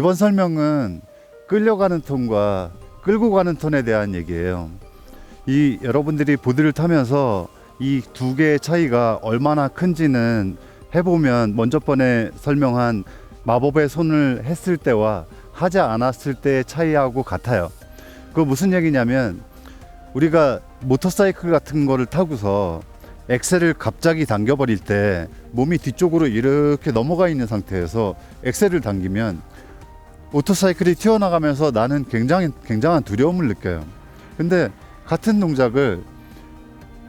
이번 설명은 끌려가는 톤과 끌고 가는 톤에 대한 얘기예요. 이 여러분들이 보드를 타면서 이 두 개의 차이가 얼마나 큰지는 해보면 먼저 번에 설명한 마법의 손을 했을 때와 하지 않았을 때의 차이하고 같아요. 그거 무슨 얘기냐면, 우리가 모터사이클 같은 거를 타고서 엑셀을 갑자기 당겨버릴 때 몸이 뒤쪽으로 이렇게 넘어가 있는 상태에서 엑셀을 당기면 모터사이클이 튀어나가면서 나는 굉장한 두려움을 느껴요. 근데 같은 동작을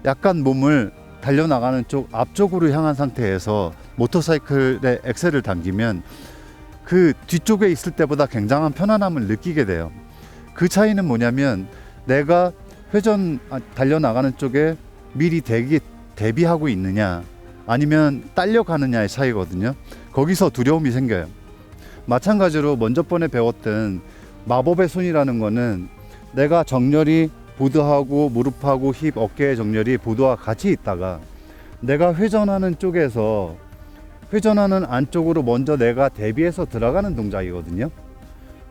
약간 몸을 달려나가는 쪽 앞쪽으로 향한 상태에서 모터사이클의 엑셀을 당기면 그 뒤쪽에 있을 때보다 굉장한 편안함을 느끼게 돼요. 그 차이는 뭐냐면, 내가 회전 달려나가는 쪽에 미리 대비하고 있느냐 아니면 딸려가느냐의 차이거든요. 거기서 두려움이 생겨요. 마찬가지로 먼저 번에 배웠던 마법의 손이라는 거는, 내가 정렬이 보드하고 무릎하고 힙, 어깨의 정렬이 보드와 같이 있다가 내가 회전하는 쪽에서 회전하는 안쪽으로 먼저 내가 대비해서 들어가는 동작이거든요.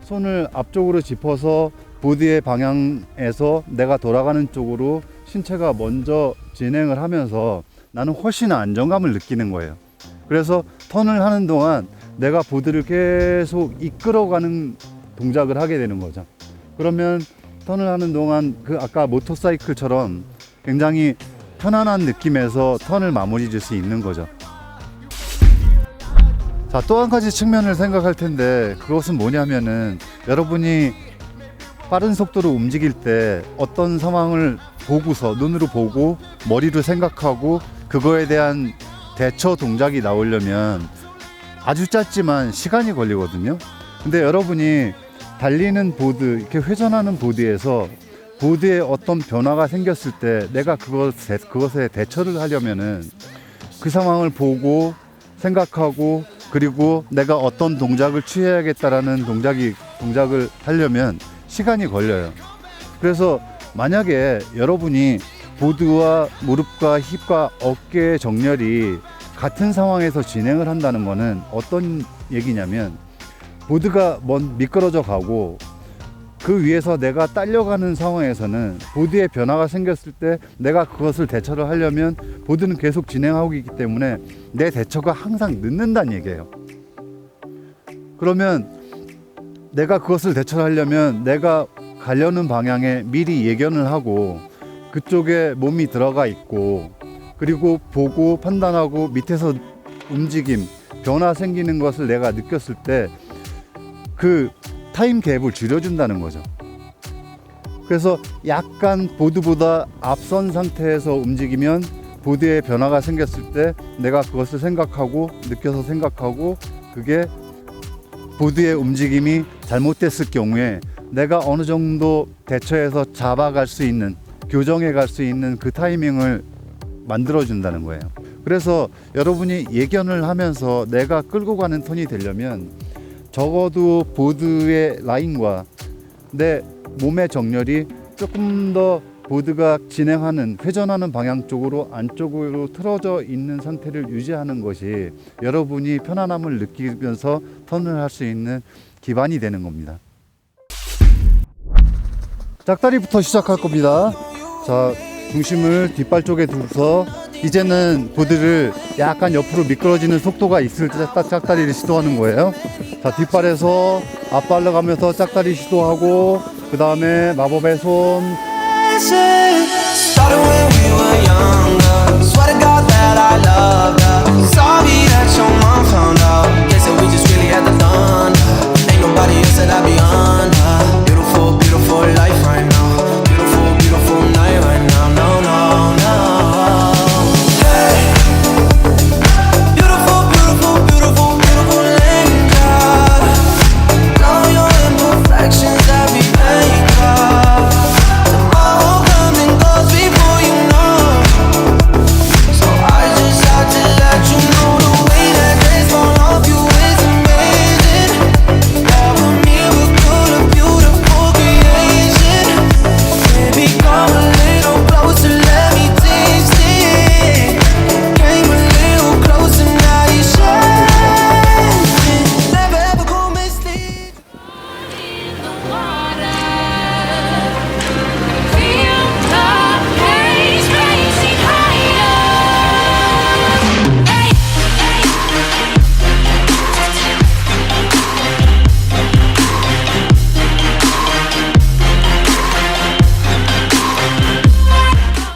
손을 앞쪽으로 짚어서 보드의 방향에서 내가 돌아가는 쪽으로 신체가 먼저 진행을 하면서 나는 훨씬 안정감을 느끼는 거예요. 그래서 턴을 하는 동안 내가 보드를 계속 이끌어가는 동작을 하게 되는 거죠. 그러면 턴을 하는 동안 그 아까 모터사이클처럼 굉장히 편안한 느낌에서 턴을 마무리 줄 수 있는 거죠. 자, 또 한 가지 측면을 생각할 텐데, 그것은 뭐냐면은, 여러분이 빠른 속도로 움직일 때 어떤 상황을 보고서 눈으로 보고 머리로 생각하고 그거에 대한 대처 동작이 나오려면 아주 짧지만 시간이 걸리거든요. 근데 여러분이 달리는 보드, 이렇게 회전하는 보드에서 보드에 어떤 변화가 생겼을 때 내가 그것에 대처를 하려면은 그 상황을 보고 생각하고, 그리고 내가 어떤 동작을 취해야겠다라는 동작을 하려면 시간이 걸려요. 그래서 만약에 여러분이 보드와 무릎과 힙과 어깨의 정렬이 같은 상황에서 진행을 한다는 거는 어떤 얘기냐면, 보드가 미끄러져 가고 그 위에서 내가 딸려가는 상황에서는 보드에 변화가 생겼을 때 내가 그것을 대처를 하려면 보드는 계속 진행하고 있기 때문에 내 대처가 항상 늦는다는 얘기예요. 그러면 내가 그것을 대처하려면 내가 가려는 방향에 미리 예견을 하고 그쪽에 몸이 들어가 있고, 그리고 보고 판단하고 밑에서 움직임, 변화 생기는 것을 내가 느꼈을 때 그 타임 갭을 줄여준다는 거죠. 그래서 약간 보드보다 앞선 상태에서 움직이면 보드에 변화가 생겼을 때 내가 그것을 느껴서 생각하고 그게 보드의 움직임이 잘못됐을 경우에 내가 어느 정도 대처해서 잡아갈 수 있는, 교정해 갈 수 있는 그 타이밍을 만들어준다는 거예요. 그래서 여러분이 예견을 하면서 내가 끌고 가는 턴이 되려면 적어도 보드의 라인과 내 몸의 정렬이 조금 더 보드가 진행하는, 회전하는 방향 쪽으로 안쪽으로 틀어져 있는 상태를 유지하는 것이 여러분이 편안함을 느끼면서 턴을 할 수 있는 기반이 되는 겁니다. 짝다리부터 시작할 겁니다. 자, 중심을 뒷발 쪽에 두고서 이제는 보드를 약간 옆으로 미끄러지는 속도가 있을 때 짝다리를 시도하는 거예요. 자, 뒷발에서 앞발로 가면서 짝다리 시도하고, 그 다음에 마법의 손. Sorry that your mom found out. Guess that we just really had the fun. Ain't nobody else that I be on.